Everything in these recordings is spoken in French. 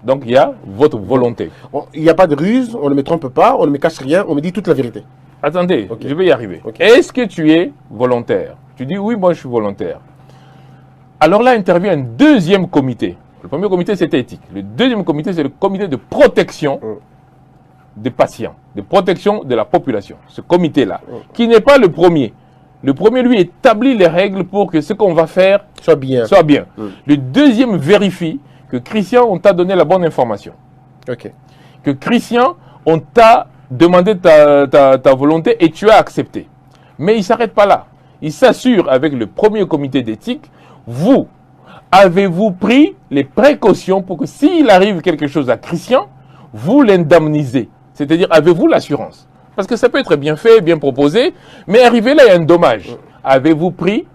Donc il y a votre volonté. Il n'y a pas de ruse, on ne me trompe pas, on ne me cache rien, on me dit toute la vérité. Attendez, Ok. je vais y arriver. Ok. Est-ce que tu es volontaire? Tu dis oui, moi je suis volontaire. Alors là intervient un deuxième comité. Le premier comité c'était éthique. Le deuxième comité c'est le comité de protection des patients, de protection de la population. Ce comité-là, qui n'est pas le premier. Le premier, lui, établit les règles pour que ce qu'on va faire Soit bien. soit bien. Le deuxième vérifie que Christian, on t'a donné la bonne information. Ok. Que Christian, on t'a demandé ta volonté et tu as accepté. Mais il ne s'arrête pas là. Il s'assure avec le premier comité d'éthique, vous, avez-vous pris les précautions pour que s'il arrive quelque chose à Christian, vous l'indemnisez? C'est-à-dire, avez-vous l'assurance? Parce que ça peut être bien fait, bien proposé, mais arrivé là, il y a un dommage. Avez-vous pris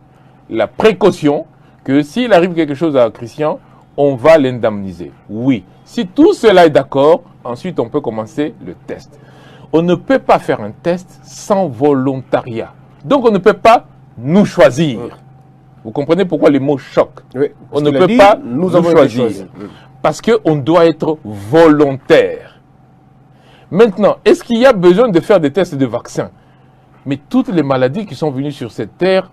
la précaution que s'il arrive quelque chose à Christian, on va l'indemniser? Oui. Si tout cela est d'accord, ensuite on peut commencer le test. On ne peut pas faire un test sans volontariat. Donc on ne peut pas nous choisir. Vous comprenez pourquoi les mots choquent? Oui. On Parce ne qu'il a peut dit, pas nous nous avons été choisir. choisis. Parce qu'on doit être volontaire. Maintenant, est-ce qu'il y a besoin de faire des tests de vaccins? Mais toutes les maladies qui sont venues sur cette terre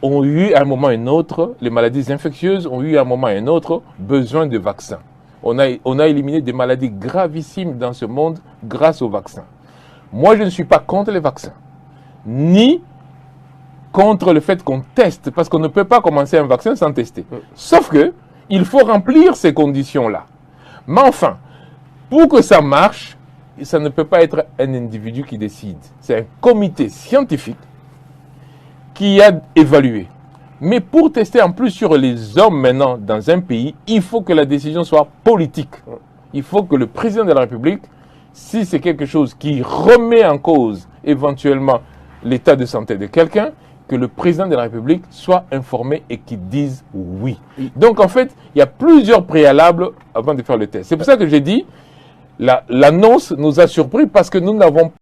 ont eu à un moment ou un autre, les maladies infectieuses ont eu à un moment ou un autre besoin de vaccins. On a éliminé des maladies gravissimes dans ce monde grâce aux vaccins. Moi, je ne suis pas contre les vaccins, ni contre le fait qu'on teste, parce qu'on ne peut pas commencer un vaccin sans tester. Sauf que il faut remplir ces conditions-là. Mais enfin, pour que ça marche, ça ne peut pas être un individu qui décide. C'est un comité scientifique qui a évalué. Mais pour tester en plus sur les hommes maintenant dans un pays, il faut que la décision soit politique. Il faut que le président de la République, si c'est quelque chose qui remet en cause éventuellement l'état de santé de quelqu'un, que le président de la République soit informé et qu'il dise oui. Donc en fait, il y a plusieurs préalables avant de faire le test. C'est pour ça que j'ai dit, l'annonce nous a surpris parce que nous n'avons